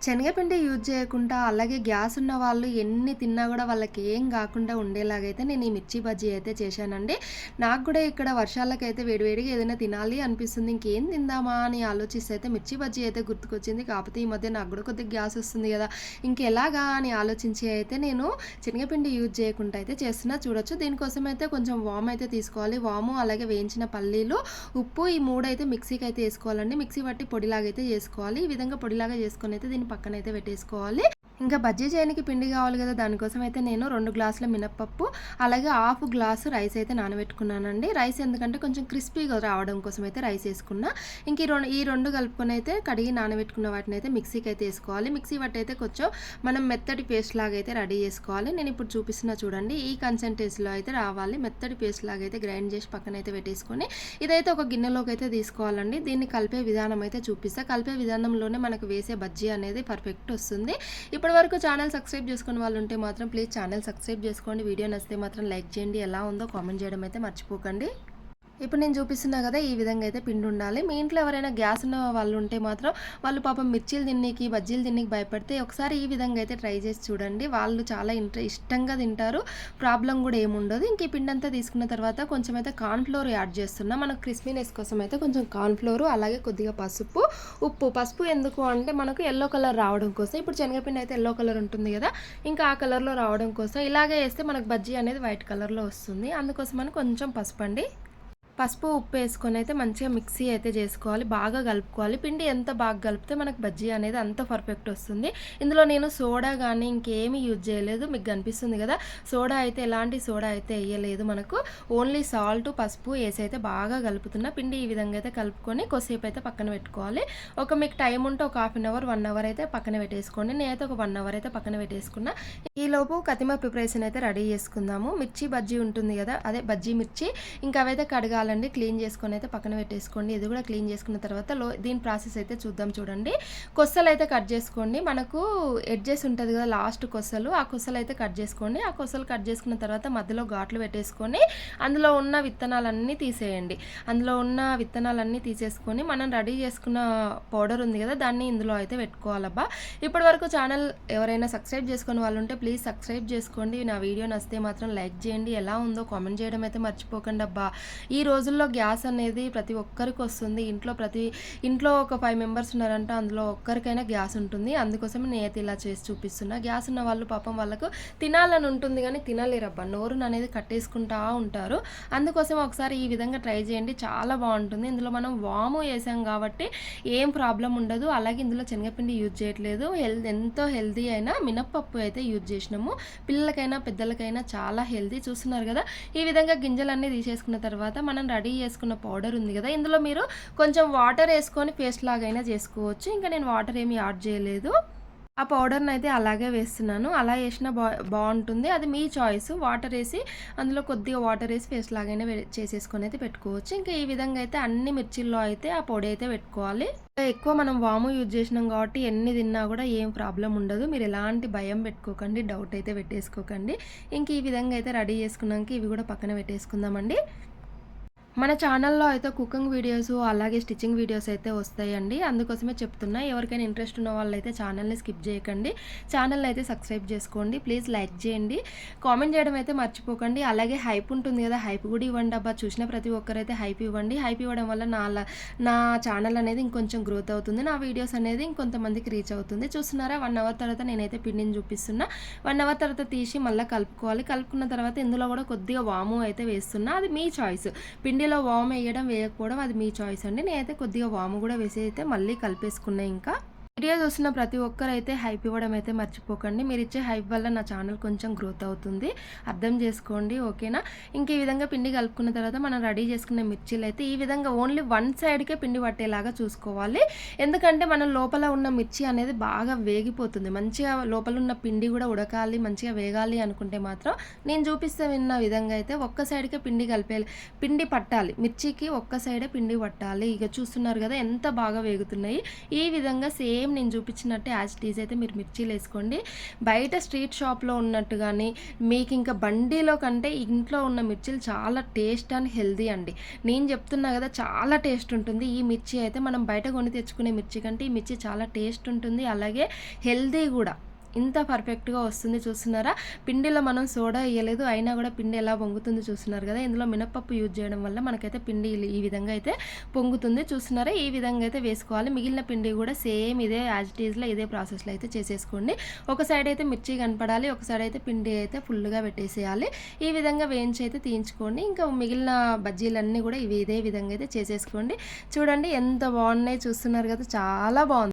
శనగపిండి యూజ్ చేయకుండా అలాగే గ్యాస్ ఉన్న వాళ్ళు ఎన్ని తిన్నా కూడా వాళ్ళకి ఏం కాకుండా ఉండేలాగైతే నేను ఈ మిర్చి బజ్జీ అయితే చేశానండి. నాకు కూడా ఇక్కడ వర్షాలకైతే వేడివేడిగా ఏదైనా తినాలి అనిపిస్తుంది. ఇంకేం తిందామా అని ఆలోచిస్తే అయితే మిర్చి బజ్జీ అయితే గుర్తుకొచ్చింది. కాకపోతే ఈ మధ్య నాకు కూడా కొద్దిగా గ్యాస్ వస్తుంది కదా, ఇంకెలాగా అని ఆలోచించి అయితే నేను శనగపిండి యూజ్ చేయకుండా అయితే చేస్తున్నా. చూడొచ్చు, దీనికోసం అయితే కొంచెం వామ్ అయితే తీసుకోవాలి. వాము అలాగే వేయించిన పల్లీలు, ఉప్పు, ఈ మూడు అయితే మిక్సీకి అయితే వేసుకోవాలండి. మిక్సీ పట్టి పొడిలాగా అయితే చేసుకోవాలి. ఈ విధంగా పొడిలాగా చేసుకొని అయితే దీన్ని పక్కన అయితే పెట్టేసుకోవాలి. ఇంకా బజ్జీ చేయడానికి పిండి కావాలి కదా, దానికోసం అయితే నేను 2 గ్లాసుల మినప్పప్పు అలాగే హాఫ్ గ్లాసు రైస్ అయితే నానబెట్టుకున్నానండి. రైస్ ఎందుకంటే కొంచెం క్రిస్పీగా రావడం కోసం అయితే రైస్ వేసుకున్నా. ఇంక ఈ రెండు కలుపుకొని అయితే కడిగి నానబెట్టుకున్న వాటిని అయితే మిక్సీకి అయితే వేసుకోవాలి. మిక్సీ పట్టి అయితే కొంచెం మనం మెత్తటి పేస్ట్ లాగా అయితే రెడీ చేసుకోవాలి. నేను ఇప్పుడు చూపిస్తున్నా చూడండి, ఈ కన్సెంటెన్సీలో అయితే రావాలి. మెత్తటి పేస్ట్ లాగా అయితే గ్రైండ్ చేసి పక్కన అయితే పెట్టేసుకొని ఇదైతే ఒక గిన్నెలోకి అయితే తీసుకోవాలండి. దీన్ని కలిపే విధానం అయితే చూపిస్తా. కలిపే విధానంలోనే మనకు వేసే బజ్జీ అనేది పర్ఫెక్ట్ వస్తుంది. ఇప్పటి వరకు ఛానల్ సబ్స్క్రైబ్ చేసుకుని వాళ్ళు ఉంటే మాత్రం ప్లీజ్ ఛానల్ సబ్స్క్రైబ్ చేసుకోండి. వీడియో నచ్చితే మాత్రం లైక్ చేయండి. ఎలా ఉందో కామెంట్ చేయడం అయితే మర్చిపోకండి. ఇప్పుడు నేను చూపిస్తున్నా కదా, ఈ విధంగా అయితే పిండి ఉండాలి. మీ ఇంట్లో ఎవరైనా గ్యాస్ ఉన్న వాళ్ళు ఉంటే మాత్రం వాళ్ళు పాపం మిర్చీలు తిన్నీకి బజ్జీలు తిన్నీకి భయపడితే ఒకసారి ఈ విధంగా అయితే ట్రై చేసి చూడండి. వాళ్ళు చాలా ఇష్టంగా తింటారు, ప్రాబ్లం కూడా ఏముండదు. ఇంక ఈ పిండి అంతా తీసుకున్న తర్వాత కొంచెం అయితే కార్న్ఫ్లోర్ యాడ్ చేస్తున్నా. మనకు క్రిస్పీనెస్ కోసం అయితే కొంచెం కార్న్ఫ్లోర్ అలాగే కొద్దిగా పసుపు, ఉప్పు. పసుపు ఎందుకు అంటే మనకు ఎల్లో కలర్ రావడం కోసం. ఇప్పుడు శనగపిండి అయితే ఎల్లో కలర్ ఉంటుంది కదా, ఇంకా ఆ కలర్లో రావడం కోసం ఇలాగే వేస్తే మనకు బజ్జీ అనేది వైట్ కలర్లో వస్తుంది. అందుకోసం అని కొంచెం పసుపు అండి. పసుపు, ఉప్పు వేసుకొని అయితే మంచిగా మిక్సీ అయితే చేసుకోవాలి. బాగా కలుపుకోవాలి. పిండి ఎంత బాగా కలిపితే మనకు బజ్జీ అనేది అంత పర్ఫెక్ట్ వస్తుంది. ఇందులో నేను సోడా కానీ ఇంకేమీ యూజ్ చేయలేదు. మీకు కనిపిస్తుంది కదా, సోడా అయితే ఎలాంటి సోడా అయితే వేయలేదు. మనకు ఓన్లీ సాల్ట్, పసుపు వేసి అయితే బాగా కలుపుతున్నా. పిండి ఈ విధంగా అయితే కలుపుకొని కొద్దిసేపు అయితే పక్కన పెట్టుకోవాలి. మీకు టైం ఉంటే ఒక హాఫ్ అన్ అవర్ 1 అవర్ అయితే పక్కన పెట్టేసుకోండి. నేనైతే ఒక 1 అవర్ అయితే పక్కన పెట్టేసుకున్నా. ఈలోపు కతిమ ప్రిపరేషన్ అయితే రెడీ చేసుకుందాము. మిర్చి బజ్జీ ఉంటుంది కదా, అదే బజ్జీ మిర్చి, ఇంకా అవైతే కడగాలి. క్లీన్ చేసుకొని అయితే పక్కన పెట్టేసుకోండి. ఇది కూడా క్లీన్ చేసుకున్న తర్వాత దీని ప్రాసెస్ అయితే చూద్దాం. చూడండి, కొస్సలు అయితే కట్ చేసుకోండి. మనకు ఎడ్జెస్ ఉంటుంది కదా లాస్ట్ కొస్సలు, ఆ కొస్సలు అయితే కట్ చేసుకోండి. ఆ కొస్సలు కట్ చేసుకున్న తర్వాత మధ్యలో ఘాట్లు పెట్టేసుకొని అందులో ఉన్న విత్తనాలన్నీ తీసేయండి. అందులో ఉన్న విత్తనాలన్నీ తీసేసుకొని మనం రెడీ చేసుకున్న పౌడర్ ఉంది కదా, దాన్ని ఇందులో అయితే పెట్టుకోవాలబ్బా. ఇప్పటి వరకు ఛానల్ ఎవరైనా సబ్స్క్రైబ్ చేసుకుని వాళ్ళు ఉంటే ప్లీజ్ సబ్స్క్రైబ్ చేసుకోండి. నా వీడియో నచ్చితే మాత్రం లైక్ చేయండి. ఎలా ఉందో కామెంట్ చేయడం అయితే మర్చిపోకండి అబ్బా. ఈ రోజుల్లో గ్యాస్ అనేది ప్రతి ఒక్కరికి వస్తుంది. ఇంట్లో ఒక 5 మెంబర్స్ ఉన్నారంటే అందులో ఒక్కరికైనా గ్యాస్ ఉంటుంది. అందుకోసమే నేనైతే ఇలా చేసి చూపిస్తున్నా. గ్యాస్ ఉన్న వాళ్ళు పాపం వాళ్ళకు తినాలని ఉంటుంది కానీ తినలేరబ్బా, నోరును అనేది కట్టేసుకుంటా ఉంటారు. అందుకోసం ఒకసారి ఈ విధంగా ట్రై చేయండి, చాలా బాగుంటుంది. ఇందులో మనం వాము వేసాం కాబట్టి ఏం ప్రాబ్లం ఉండదు. అలాగే ఇందులో శనగపిండి యూజ్ చేయట్లేదు. ఎంతో హెల్తీ అయినా మినప్పప్పు అయితే యూజ్ చేసినాము. పిల్లలకైనా పెద్దలకైనా చాలా హెల్తీ. చూస్తున్నారు కదా, ఈ విధంగా గింజలన్నీ తీసేసుకున్న తర్వాత మనం రెడీ చేసుకున్న పౌడర్ ఉంది కదా, ఇందులో మీరు కొంచెం వాటర్ వేసుకొని పేస్ట్ లాగైనా చేసుకోవచ్చు. ఇంకా నేను వాటర్ ఏమి యాడ్ చేయలేదు. ఆ పౌడర్ని అయితే అలాగే వేస్తున్నాను. అలా వేసినా బాగుంటుంది, అది మీ చాయిస్. వాటర్ వేసి అందులో కొద్దిగా వాటర్ వేసి పేస్ట్ లాగైనా చేసేసుకొని అయితే పెట్టుకోవచ్చు. ఇంకా ఈ విధంగా అయితే అన్ని మిర్చిల్లో అయితే ఆ పొడి అయితే పెట్టుకోవాలి. ఎక్కువ మనం వాము యూజ్ చేసినాం కాబట్టి ఎన్ని తిన్నా కూడా ఏం ప్రాబ్లం ఉండదు. మీరు ఎలాంటి భయం పెట్టుకోకండి, డౌట్ అయితే పెట్టేసుకోకండి. ఇంక ఈ విధంగా అయితే రెడీ చేసుకున్నాక ఇవి కూడా పక్కన పెట్టేసుకుందామండి. మన ఛానల్లో అయితే కుకింగ్ వీడియోస్ అలాగే స్టిచ్చింగ్ వీడియోస్ అయితే వస్తాయండి. అందుకోసమే చెప్తున్నా, ఎవరికైనా ఇంట్రెస్ట్ ఉన్న వాళ్ళు అయితే ఛానల్ని స్కిప్ చేయకండి. ఛానల్ని అయితే సబ్స్క్రైబ్ చేసుకోండి. ప్లీజ్ లైక్ చేయండి, కామెంట్ చేయడం అయితే మర్చిపోకండి. అలాగే హైప్ ఉంటుంది కదా, హైప్ కూడా ఇవ్వండి అబ్బా. చూసిన ప్రతి ఒక్కరైతే హైప్ ఇవ్వండి. హైప్ ఇవ్వడం వల్ల నా ఛానల్ అనేది ఇంకొంచెం గ్రోత్ అవుతుంది, నా వీడియోస్ అనేది ఇంకొంతమందికి రీచ్ అవుతుంది. చూస్తున్నారా, 1 అవర్ తర్వాత నేనైతే పిండిని చూపిస్తున్నా. 1 అవర్ తర్వాత తీసి మళ్ళీ కలుపుకోవాలి. కలుపుకున్న తర్వాత ఇందులో కూడా కొద్దిగా వాము అయితే వేస్తున్నా. అది మీ చాయిస్. పిండిలో వాము వేయడం వేయకపోవడం అది మీ చాయిస్ అండి. నేనైతే కొద్దిగా వాము కూడా వేసి అయితే మళ్ళీ కలిపేసుకున్నా. ఇంకా వీడియో చూసిన ప్రతి ఒక్కరైతే హైప్ ఇవ్వడం అయితే మర్చిపోకండి. మీరు ఇచ్చే హైప్ వల్ల నా ఛానల్ కొంచెం గ్రోత్ అవుతుంది, అర్థం చేసుకోండి, ఓకేనా. ఇంక ఈ విధంగా పిండి కలుపుకున్న తర్వాత మనం రెడీ చేసుకున్న మిర్చీలు అయితే ఈ విధంగా ఓన్లీ 1 సైడ్కే పిండి పట్టేలాగా చూసుకోవాలి. ఎందుకంటే మన లోపల ఉన్న మిర్చి అనేది బాగా వేగిపోతుంది. మంచిగా లోపల ఉన్న పిండి కూడా ఉడకాలి, మంచిగా వేగాలి అనుకుంటే మాత్రం నేను చూపిస్తున్న విధంగా అయితే ఒక్క సైడ్కే పిండి పట్టాలి. మిర్చికి ఒక్క సైడే పిండి పట్టాలి. ఇక చూస్తున్నారు కదా ఎంత బాగా వేగుతున్నాయి. ఈ విధంగా సేమ్ సేమ్ నేను చూపించినట్టే యాజ్ ఇట్ ఈజ్ అయితే మీరు మిర్చీలేసుకోండి. బయట స్ట్రీట్ షాప్‌లో ఉన్నట్టు గాని, మీకింక బండిలో కంటే ఇంట్లో ఉన్న మిర్చీలు చాలా టేస్ట్ అండ్ హెల్తీ అండి. నేను చెప్తున్నా గదా! చాలా టేస్ట్ ఉంటుంది. ఈ మిర్చి అయితే మనం బయట కొని తెచ్చుకునే మిర్చి కంటే ఈ మిర్చి చాలా టేస్ట్ ఉంటుంది. అలాగే హెల్తీ గూడా. ఇంత పర్ఫెక్ట్‌గా వస్తుంది చూస్తున్నారా? పిండిలో మనం సోడా ఎయలేదు. అయినా గూడా పిండి ఎలా పొంగుతుందో చూస్తున్నారు గదా! ఇందులో మినపప్పు యూజ్ చేయడం వల్ల మనకైతే పిండి ఈ విధంగా అయితే పొంగుతుంది. చూస్తున్నారా? ఈ విధంగా అయితే వేసుకోవాలి. మిగిలిన పిండి గూడా సేమ్ ఇదే యాజ్ ఇట్ ఈజ్‌లో ఇదే ప్రాసెస్‌లో అయితే చేసేసుకోండి. ఒక సైడ్ అయితే మిర్చి కనపడాలి. ఒక సైడ్ అయితే పిండి అయితే ఫుల్‌గా పెట్టేసేయాలి. ఈ విధంగా వేయించి అయితే తీయించుకోండి. ఇంకా మిగిలిన బజ్జీలన్నీ గూడా ఇదే విధంగా అయితే చేసేసుకోండి. చూడండి ఎంత బాగున్నాయి చూస్తున్నారు గదా! చాలా బాగుంది.